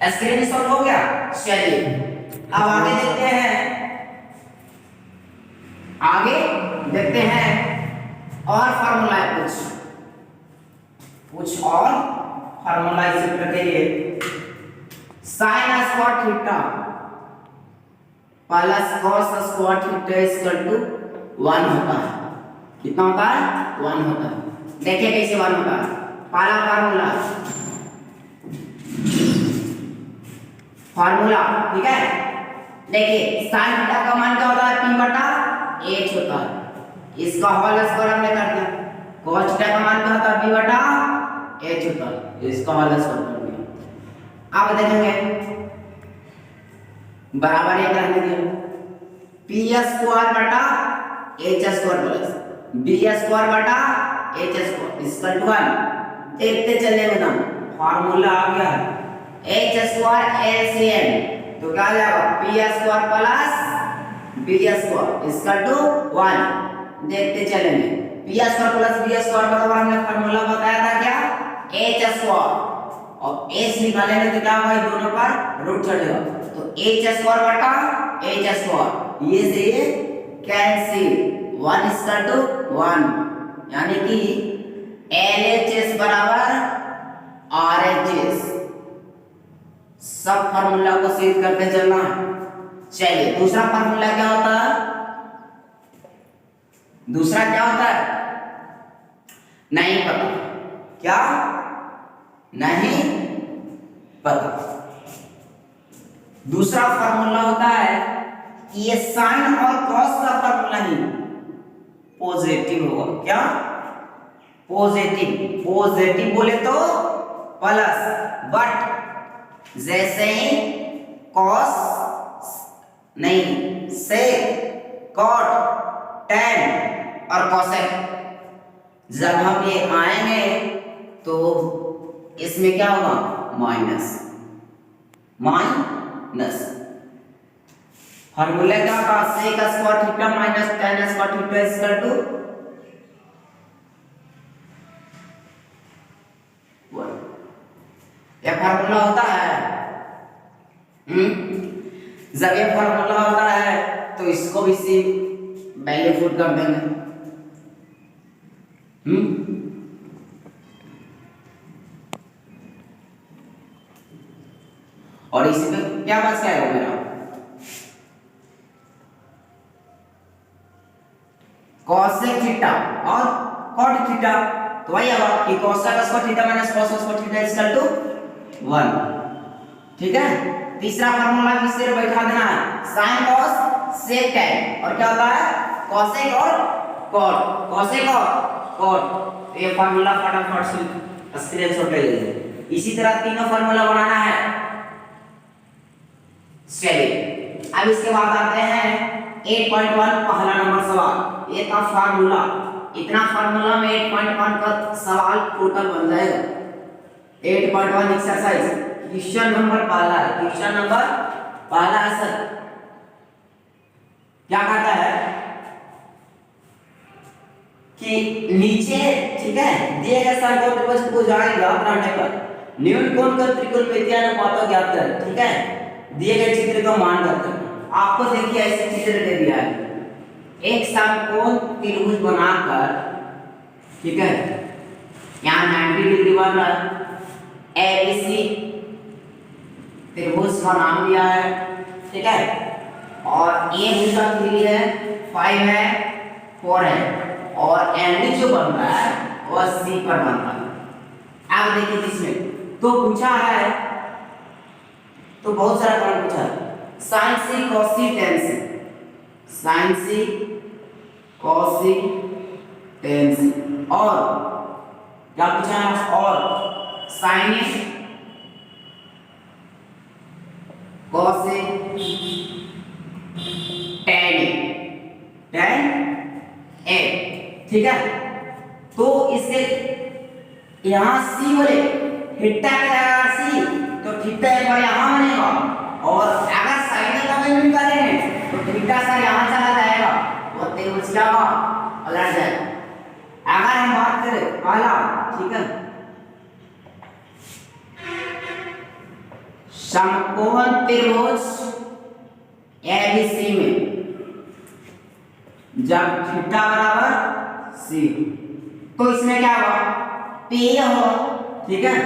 Screenshot हो गया। चलिए अब आगे देखते हैं और फार्मूला है कुछ और फार्मूला इस सूत्र के लिए। Sine square theta plus cos square theta equal to 1 होता है। कितना होता है? 1 होता है। देखिए कैसे 1 होता है। पहला फार्मूला ठीक है। देखिए साइन थीटा का मान क्या होता है? p बटा h होता है। इसका होल स्क्वायर हमने कर दिया। cos थीटा का मान क्या होता है? b बटा h होता है। इसका होल स्क्वायर कर दिया। अब देखेंगे बराबर एक रहने दिया। p स्क्वायर बटा h square plus b square बटा h स्क्वायर इसका 1 देखते चले एकदम फार्मूला आ गया h स्क्वायर LCM तो क्या आ जाएगा? p square plus b square इसका 1 देखते चलेंगे। p square plus b square बराबर हमने फार्मूला बताया था क्या? h स्क्वायर और h निकालेंगे तो क्या होगा? दोनों पर रूट चढ़ेगा तो h स्क्वायर बटा h स्क्वायर ये से कैंसिल 1 इसका 1 यानी कि LHS बराबर RHS। सब फार्मूला को सिद्ध करते चलना है। चलिए दूसरा फार्मूला क्या होता है? नहीं पता। क्या नहीं पता। दूसरा फार्मूला होता है ये साइन और कॉस का फार्मूला ही पॉजिटिव होगा। क्या? पॉजिटिव बोले तो प्लस बट जैसे ही कॉस नहीं सेक कॉट टैन और कॉसेक जब हम ये आएंगे तो इसमें क्या होगा? माइनस फार्मूला क्या था? Sec square theta minus tan square theta equal to 1। ये फार्मूला होता है। जब ये फार्मूला होता है तो इसको भी सी वैल्यू पुट कर देंगे। और इसमें क्या बच जाएगा मेरा? cosec थीटा और cot थीटा तो वही होगा कि cosec square theta minus cos square theta equal to 1। ठीक है। तीसरा फार्मूला भी सिर्फ बैठा देना है sin cos sec tan और क्या होता है? cosec और cot ये फार्मूला फटाफट से स्क्रीनशॉट ले लीजिए। इसी तरह तीनों फार्मूला बनाना है। चलिए अब इसके बाद आते हैं 8.1 पहला नंबर सवाल। ये था फार्मूला। इतना फार्मूला में 8.1 का सवाल टोटल बन जाएगा। 8.1 एक्सरसाइज क्वेश्चन नंबर पहला है। सर क्या कहता है कि नीचे ठीक है दिए गए समकोण त्रिभुज को जाएंगे याद रखने पर न्यून कोण का त्रिकोणमितीय अनुपात ज्ञात करें। ठीक है। दिए गए चित्र का मान ज्ञात करें। आपको देखिए ऐसे चित्र दे दिया है एक समकोण त्रिभुज बनाकर ठीक है यहाँ 90 डिग्री वाला ABC त्रिभुज का नाम दिया है। ठीक है। और ये भुजा 3 है 5 है 4 है और एंगल जो बन रहा है वो C पर बन रहा है। अब देखिए इसमें तो पूछा है तो बहुत सारा काम पूछा है sin C cos C tan C sin C cos C tan C और क्या पूछा है और sin A cos A tan A ठीक है। तो इसके यहाँ C बोले थीटा का C तो थीटा एक बार यहाँ बनेगा और अगर साइन का वैल्यू निकालेंगे तो थीटा सर यहाँ चला जाएगा और त्रिभुज क्या होगा? पलट जाएगा। अगर हम बात करें पहला ठीक है समकोण त्रिभुज एबीसी में जब थीटा बराबर सी, तो इसमें क्या होगा, पी हो, ठीक है।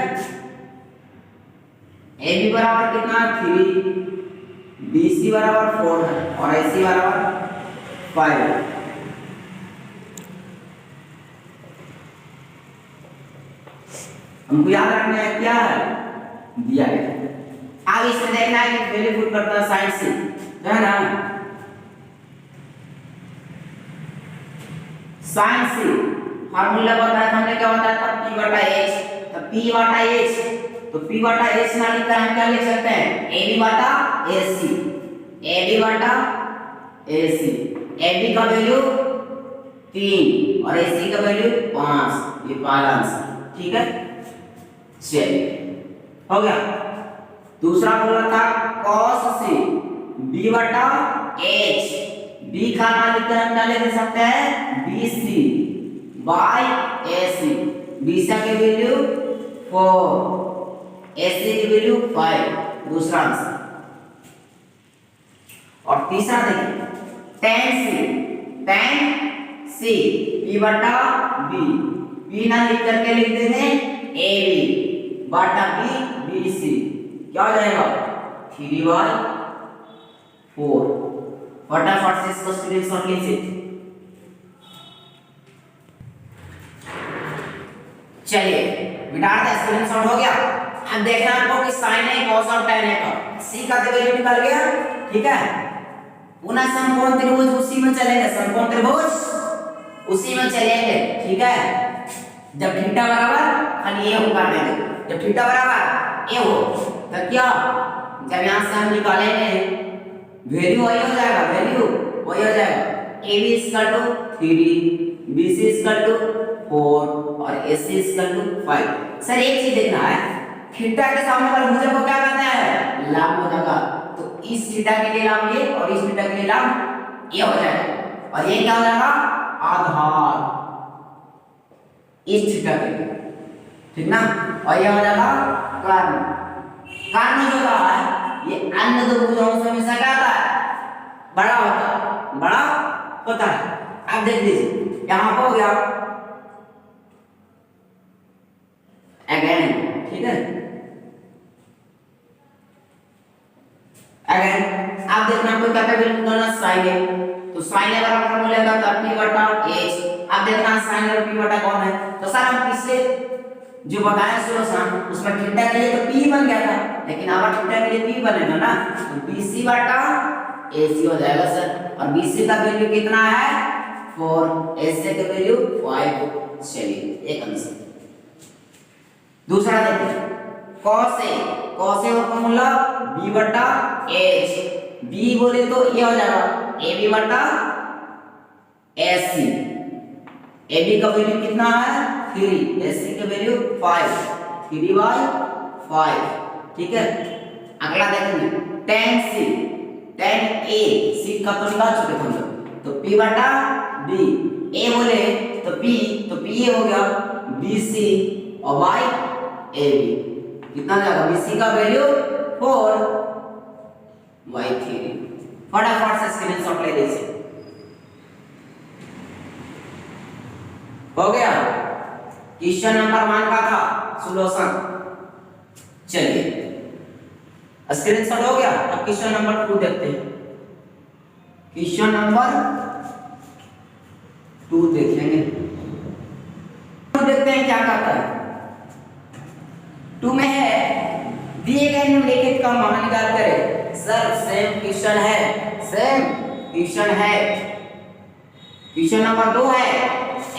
ए बी बराबर कितना 3, बी सी बराबर 4 है और ए सी बराबर 5 है। हमको याद रखना है क्या है दिया है। अब इसमें देखना है कि वैल्यू पुट करता है साइन सी, है ना। साइन सी फार्मूला बताया था हमने, क्या बताया था, p बटा h। तो p बटा h, तो p बटा h ना लिखकर हम क्या लिख सकते हैं, ab बटा ac, ab बटा ac। ab का वैल्यू 3 और ac का वैल्यू 5, ये पहला आंसर, ठीक है। चलिए हो गया। दूसरा बोला था cos c b बटा h, b का मान लिखकर हम क्या लिख सकते हैं, bc बाय ac। bc की वैल्यू 4, ac की वैल्यू 5, दूसरा आंसर। और तीसरा देखिए tan c p बटा b, p ना लिख करके लिख देंगे ab बटा b bc, क्या हो जाएगा 3/4। फटाफट से इसको स्क्रीनशॉट लीजिए। चलिए बिटा दे, स्क्रीनशॉट हो गया। अब देखना आपको कि sin है cos और tan है का c का वैल्यू निकल गया, ठीक है। पुनः समकोण त्रिभुज उसी में चलेंगे, समकोण त्रिभुज उसी में चलेंगे, ठीक है। जब थीटा बराबर खाली ये हो कर देंगे, जब थीटा बराबर ये हो तो क्या, जब यहां से हम निकालेंगे वैल्यू वही हो जाएगा, वैल्यू वही हो जाएगा। AB = 3, BC = 4 और AC = 5। सर एक चीज देखना है, थीटा के सामने वाले भुजा को क्या कहते हैं, लंब हो जाएगा। तो इस थीटा के लिए लंब ये और इस थीटा के लिए लंब ये हो जाएगा, और ये क्या हो जाएगा, आधार इस थीटा के लिए, ठीक ना। और ये हो जाएगा कर्ण। कर्ण जो होता है ये अन्य दो भुजाओं से हमेशा क्या होता है, बड़ा होता है, बड़ा होता है। अब देख लीजिए यहां पर हो गया अगेन, ठीक है। अगेन अब देखना कोई कैपेबल करना साइन है, तो साइन है बराबर फॉर्मूला का p बटा h। अब देखना साइन और p बटा कौन है, तो सर हम पिछले जो बताया सॉल्यूशन उसमें थीटा के लिए तो p बन गया था, लेकिन अब थीटा के लिए p बनेगा ना, तो bc बटा ac हो जाएगा सर। और bc का वैल्यू कितना है 4, ac का वैल्यू 5। चलिए एक आंसर। दूसरा देखिए cos a का फॉर्मूला b बटा h, b बोले तो ये हो जाएगा ab बटा ac। ab का वैल्यू कितना है 3, ac का वैल्यू 5, 3/5, ठीक है। अगला देखेंगे tan c, tan a, c का तो निकाल चुके थे हम लोग, तो p बटा b, a बोले तो p ये हो गया bc और y ab, कितना जाएगा, bc का वैल्यू 4, y 3। फटाफट से स्क्रीनशॉट ले लीजिए। हो गया क्वेश्चन नंबर 1 का था सॉल्यूशन। चलिए स्क्रीनशॉट हो गया। अब क्वेश्चन नंबर 2 देखते हैं। क्वेश्चन नंबर 2 देखेंगे, देखते हैं क्या कहता है। 2 में है दिए गए निम्नलिखित का मान निकाल करें। सर सेम क्वेश्चन है, सेम क्वेश्चन है। क्वेश्चन नंबर 2 है,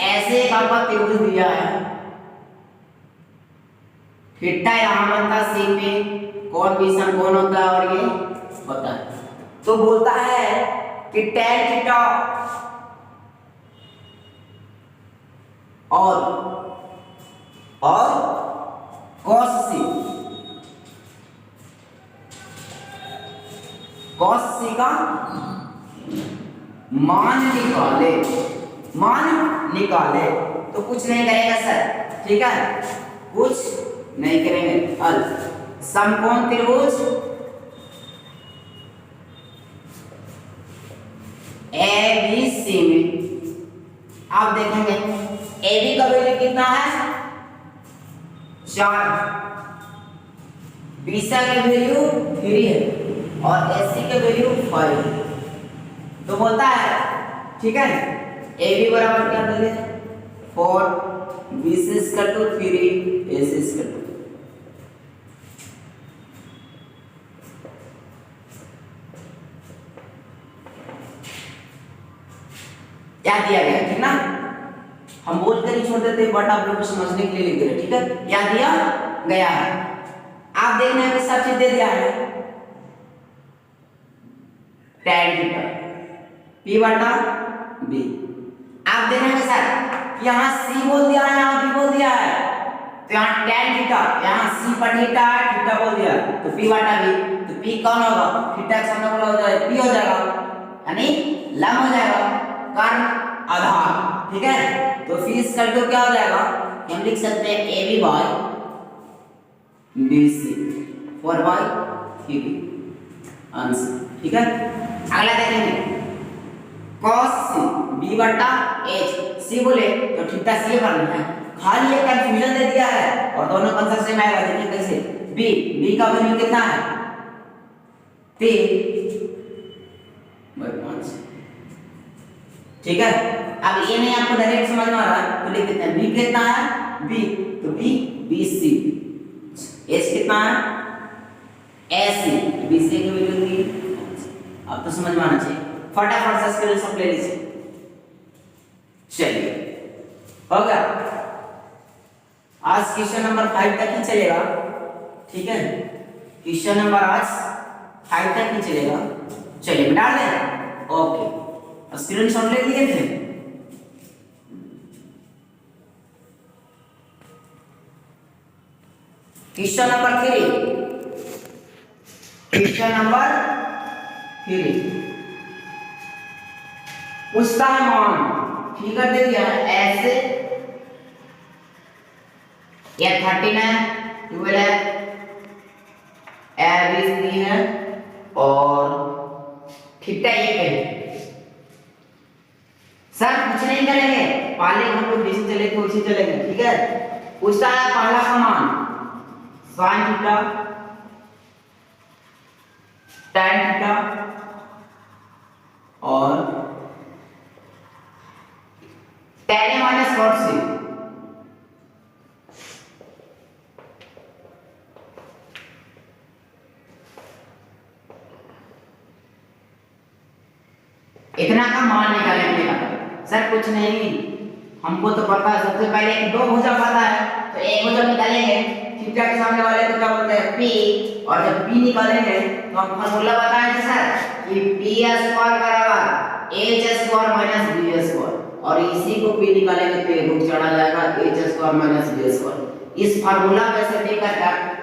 ऐसे एक आपका त्रिभुज दिया है, थीटा यहां बनता है सी पे, कौन भी समकोण होता है और ये होता है। तो बोलता है कि tan थीटा और cos c का मान निकाले। तो कुछ नहीं करेगा सर, ठीक है, कुछ नहीं करेंगे। हल समकोण त्रिभुज ABC में आप देखेंगे AB का वैल्यू कितना है 4, BC की वैल्यू 3 है और AC की वैल्यू 5। तो बोलता है ठीक है AB बराबर क्या कर लें 4, BC equal to 3, AC equal to क्या दिया गया ठीक ना। हम बोल कर ही छोड़ देते बट आप लोग को समझने के लिए लिख दे रहे ठीक है। क्या दिया गया है आप देखना है सब चीज दे दिया है tan थीटा p बटा b। आप देखना है सर यहाँ c बोल दिया है यहाँ b बोल दिया है तो यहाँ tan थीटा यहाँ c पर थीटा थीटा बोल दिया तो p बटा b। तो p कौन होगा थीटा के सामने बोला हो जाएगा p हो जाएगा यानी लंब हो जाएगा कर्ण आधार ठीक है। तो फिर इसका तो क्या हो जाएगा हम लिख सकते हैं AB by BC 4 by 3 answer ठीक है। अगला देखेंगे cos C B बटा H C बोले तो थीटा C करना है खाली एक कंफ्यूजन दे दिया है और दोनों कंसेप्ट से आएगा देखिए कैसे B का वैल्यू कितना है 3/5 ठीक है। अब ये नहीं आपको डायरेक्ट समझ में आ रहा है तो लिख देते हैं b कितना है b तो b BC s कितना है AC BC की वैल्यू थी। अब तो समझ में आना चाहिए फटाफट से इसके सब ले लीजिए। चलिए हो गया आज क्वेश्चन नंबर 5 तक ही चलेगा ठीक है। क्वेश्चन नंबर आज 5 तक ही चलेगा। चलिए मिटा दें ओके स्क्रीनशॉट ले लिए थे क्वेश्चन नंबर 3 क्वेश्चन नंबर 3 उसका मान फिगर दे दिया है ऐसे ये 13 है 12 है ABC है और थीटा 1 है। सर कुछ नहीं करेंगे पहले हम लोग जैसे चले थे वैसे चलेंगे ठीक है। पूछता है पहला का मान sin थीटा tan थीटा और tan A minus cos C इतना का मान निकालेंगे सर कुछ नहीं हमको तो पता है सबसे पहले एक दो भुजा पता है तो एक भुजा निकालेंगे थीटा के सामने वाले को क्या बोलते हैं p और जब p निकालेंगे तो हम फार्मूला बताएं थे सर कि p² बराबर h² माइनस b² और इसी को p निकालेंगे तो ये रुक चढ़ा जाएगा h² - b²। इस फार्मूला में से लेकर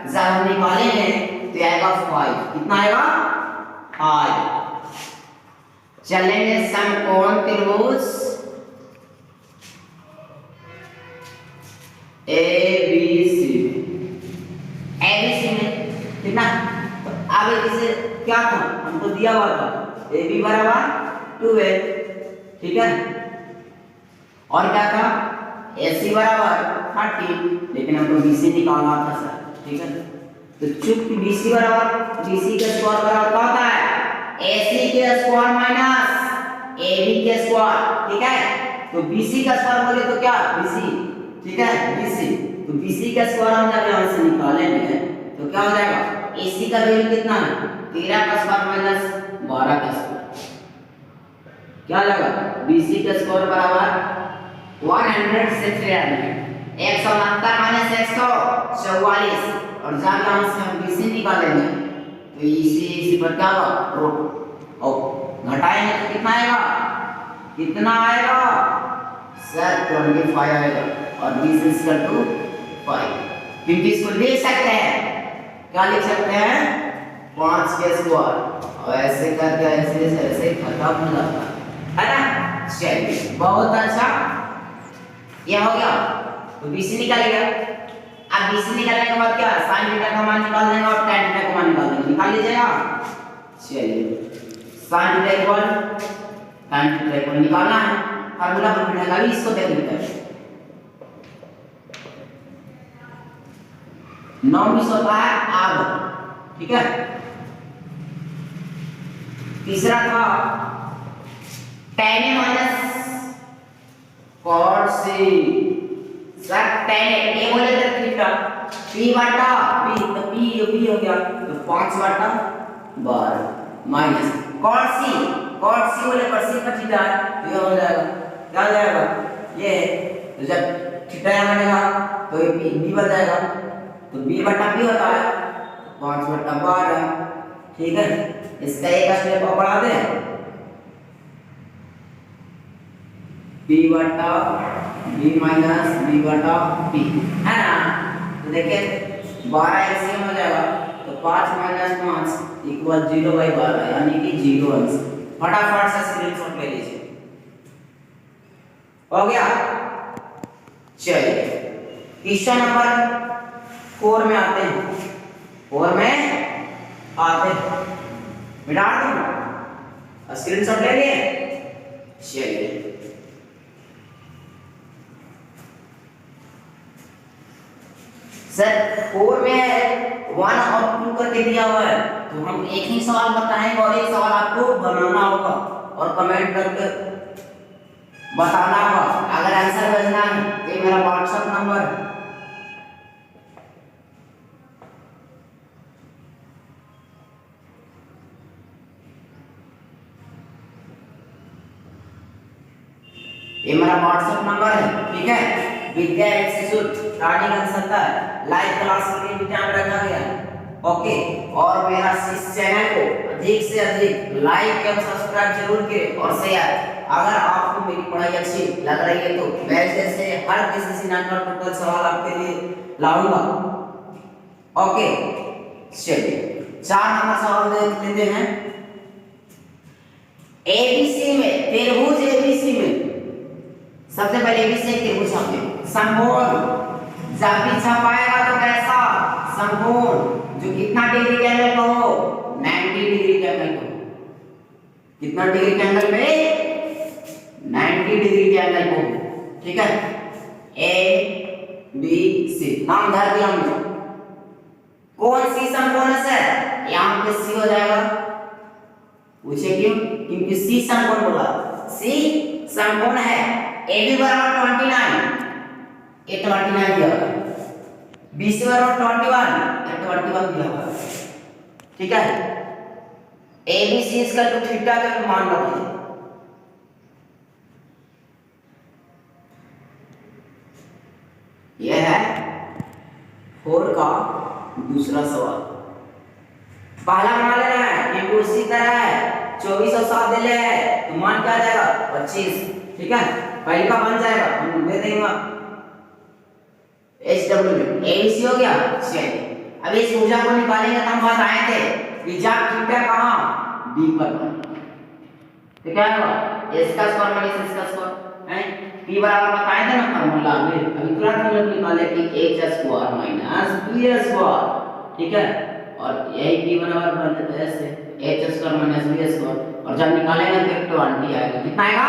जब हम निकालेंगे तो आएगा 5 कितना आएगा 5। चलेंगे समकोण त्रिभुज ABC में कितना तो अब इसे क्या था हमको दिया हुआ था AB बराबर 2a ठीक है और क्या था AC बराबर 30 लेकिन हमको BC निकालना था सर ठीक है। तो चूंकि BC बराबर BC का स्क्वायर बराबर क्या होता है AC के स्क्वायर माइनस AB के स्क्वायर ठीक है। तो BC का स्क्वायर बोले तो क्या BC ठीक है BC तो BC का स्क्वायर हम जब यहां से निकालेंगे तो क्या हो जाएगा AC का वैल्यू कितना है 13 का स्क्वायर माइनस 12 का स्क्वायर क्या लगा BC का स्क्वायर बराबर 100 से 300 169 माइनस 144 और जब यहां से हम BC निकालेंगे तो इसी पर क्या होगा रूट और घटाएंगे तो कितना आएगा सर 25 आएगा और BC इक्वल टू 5 क्योंकि इसको लिख सकते हैं क्या लिख सकते हैं 5 के स्क्वायर और ऐसे करके ऐसे खत्म हो जाता है ना। चलिए बहुत अच्छा ये हो गया तो BC निकाल गया अब BC निकालने के बाद क्या sin थीटा का मान निकाल देंगे और tan थीटा का मान निकाल देंगे, निकाल लीजिएगा। चलिए sin theta equal tan theta equal निकालना है, फार्मूला पर बिठाएगा, अभी इसको देख लेते हैं। 9 20 होता है आग, ठीक है। तीसरा था tan A minus cot C, sir tan A बोले तो थीटा P बटा P, तो P हो गया तो 5 बटा 12 माइनस cot C बोले पर C पर थीटा है तो ये हो जाएगा, क्या हो जाएगा ये, तो जब थीटा यहाँ बनेगा तो ये B बन जाएगा, तो B बटा P होता है 5 बटा 12, ठीक है। इसका एक स्टेप और बढ़ा दें, B बटा B माइनस B बटा P है ना, तो देखिए 12 एलसीएम हो जाएगा तो 5 माइनस 5 इक्वल 0/12 यानी कि 0 अंश। फटाफट से स्क्रीनशॉट ले लीजिए, हो गया। चलिए क्वेश्चन नंबर 4 में आते हैं, 4 में आते हैं, मिटा दूं, स्क्रीनशॉट ले लिए। चलिए सर 4 में 1 और 2 करके दिया हुआ है, तो हम एक ही सवाल बताएंगे और एक सवाल आपको बनाना होगा और कमेंट करके बताना होगा। अगर आंसर भेजना है तो ये मेरा व्हाट्सएप नंबर, ये मेरा व्हाट्सएप नंबर है, ठीक है। विद्या इंस्टीट्यूट रानीगंज 70 लाइव क्लास के लिए टाइम रखा गया है, ओके। और मेरा इस चैनल को अधिक से अधिक लाइक एवं सब्सक्राइब जरूर करें और शेयर। अगर आपको मेरी पढ़ाई अच्छी लग रही है तो वैसे से हर किसी ना टोटल सवाल आपके लिए लाऊंगा, ओके। चलिए 4 नंबर सवाल देख लेते हैं। एबीसी में त्रिभुज एबीसी में सबसे पहले एबीसी एक त्रिभुज हमने समकोण जब भी छपाएगा तो कैसा समकोण जो कितना डिग्री के एंगल पे हो, 90 डिग्री के एंगल पे, कितना डिग्री के एंगल पे, 90 डिग्री के एंगल पे, ठीक है। ए बी सी नाम धर दिया हमने, कौन सी समकोण है सर, यहां पे सी हो जाएगा। पूछे क्यों, क्योंकि सी समकोण बोला, सी समकोण है। AB बराबर 29, ये 29 दिया हुआ है, BC बराबर 21, ये 21 दिया हुआ है, ठीक है। ABC इसका तो थीटा का मान रखिए, यह है 4 का दूसरा सवाल। पहला बना लेना है, ये उसी तरह है 24 और 7 दे ले है तो मान क्या आ जाएगा 25, ठीक है। पहले का बन जाएगा, हम दे देंगे HW ABC हो गया। चलिए अब इस ऊर्जा को निकालेंगे तो हम बताए थे कि जब थीटा कहां B पर बना तो क्या होगा, इसका स्क्वायर माइनस इसका स्क्वायर है, P बराबर बताए थे ना फार्मूला में, अभी तुरंत हम लोग निकाले कि h square minus b square, ठीक है। और यही P बराबर बन जाता है ऐसे h square minus b square, और जब निकालेंगे तो 20 आएगा, कितना आएगा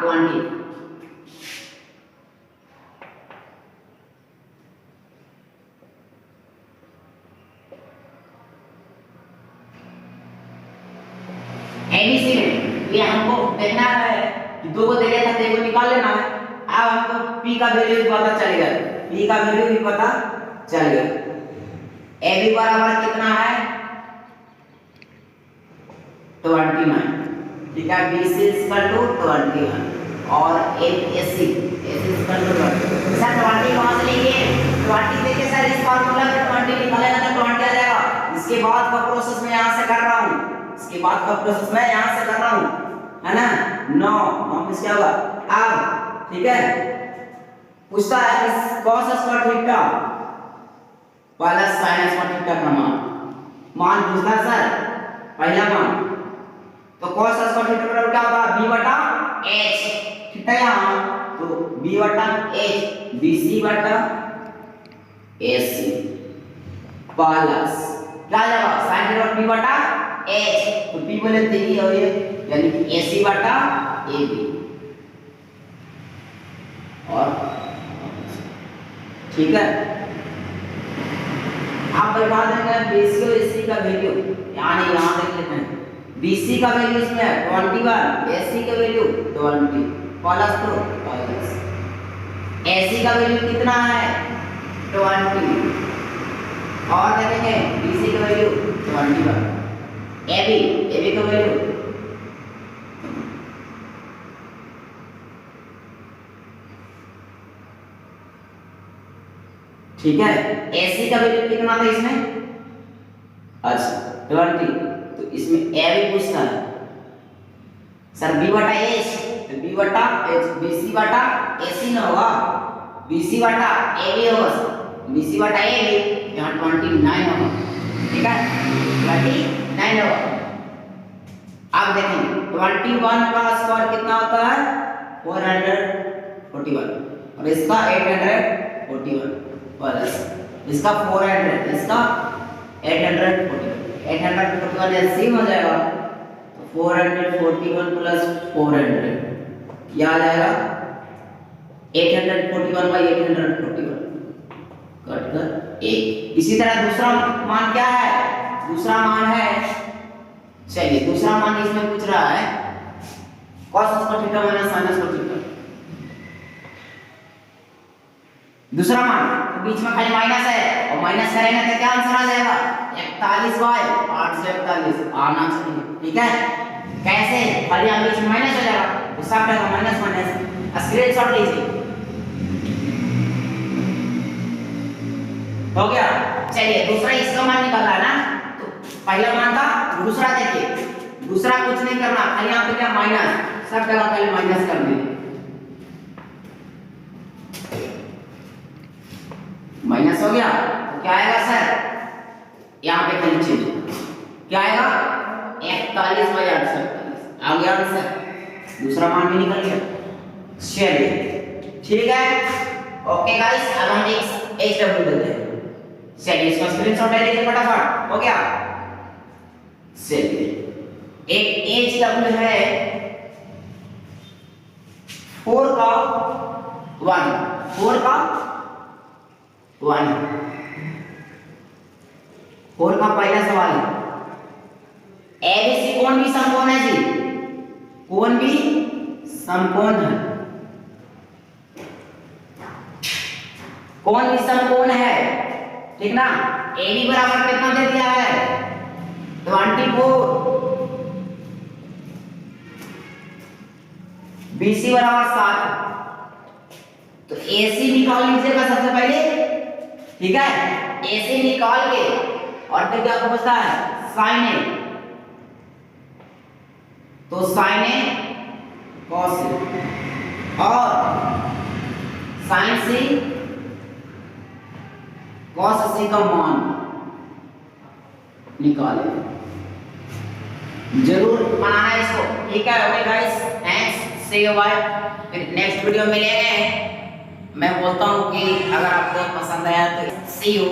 20। एबीसी में ये हमको देखना है कि दो को दे दिया था, देखो निकाल लेना है। अब हमको P का वैल्यू भी पता चल गया, P का वैल्यू भी पता चल गया। AB बराबर कितना है 29, ठीक है। BC इक्वल टू 21 और AC इक्वल टू 20। सर 20 कहां से लेंगे, 20 देखिए सर इस फार्मूला में 20 निकालेगा तो 20 आ जाएगा। इसके बाद का प्रोसेस मैं यहां से कर रहा हूं, इसके बाद का प्रोसेस मैं यहां से कर रहा हूं, है ना। 9 9 क्या होगा अब, ठीक है। पूछता है कि cos square theta plus sin square theta का मान पूछता सर पहला मान, तो cos स्क्वायर थीटा बराबर क्या होगा b बटा h, थीटा यहां तो b बटा h, bc बटा AC प्लस क्या आ जाएगा sin थीटा p बटा h, तो p बोले तो ये और ये यानी कि AC बटा AB। और ठीक है, आप बैठा देंगे BC और AC का वैल्यू, यानी यहाँ देख लेते हैं BC का वैल्यू इसमें 21, AC का वैल्यू 20 प्लस तो प्लस AC का वैल्यू कितना है 20, और देखेंगे BC का वैल्यू 21, AB का वैल्यू ठीक है, AC का वैल्यू कितना था इसमें, अच्छा 20, तो इसमें AB पूछना है सर B बटा H, तो B बटा H, BC बटा AC ना होगा, BC बटा AB होगा, BC बटा AB यहाँ 29 होगा, ठीक है 29 होगा। अब देखेंगे 21 का स्क्वायर कितना होता है 441, और इसका 841 प्लस इसका 400, इसका 841 एलसीएम हो जाएगा, तो 441 प्लस 400 क्या आ जाएगा 841 बाई 841 कट कर 1। इसी तरह दूसरा मान क्या है, दूसरा मान है, चलिए दूसरा मान इसमें पूछ रहा है cos square theta minus sin square theta, दूसरा मान तो बीच में खाली माइनस है, और माइनस करेंगे तो क्या आंसर आ जाएगा 41 बाय 841 आना चाहिए, ठीक है कैसे, खाली यहाँ बीच में माइनस हो जाएगा तो सब टर्म माइनस माइनस स्क्रीनशॉट लीजिए, हो गया। चलिए दूसरा इसका मान निकालना है ना, तो पहला मान था, दूसरा देखिए, दूसरा कुछ नहीं करना, खाली यहाँ पे क्या माइनस, सब जगह पहले माइनस कर दीजिए, माइनस हो गया तो क्या आएगा सर, यहाँ पे खाली चेंज क्या आएगा 41 बाई 841 आ गया आंसर, दूसरा मान भी निकल गया। चलिए ठीक है, ओके गाइस, अब हम एक HW देते हैं, चलिए इसका स्क्रीनशॉट ले लीजिए फटाफट, हो गया। चलिए एक HW है 4 का 1, 4 का 1, 4 का पहला सवाल, ABC कौन भी समकोण है जी, कौन भी समकोण है, कौन भी समकोण है, ठीक ना। AB बराबर कितना दे दिया है 24, BC बराबर 7, तो AC निकाल लीजिएगा सबसे पहले, ठीक है AC निकाल के, और फिर क्या पूछता है sin A, तो sin A cos A, और sin C cos C का मान निकाले, जरूर बनाना है इसको, ठीक है। Okay guys, thanks, see you, bye, फिर नेक्स्ट वीडियो मिलेंगे। मैं बोलता हूँ कि अगर आपको पसंद आया तो सी यू।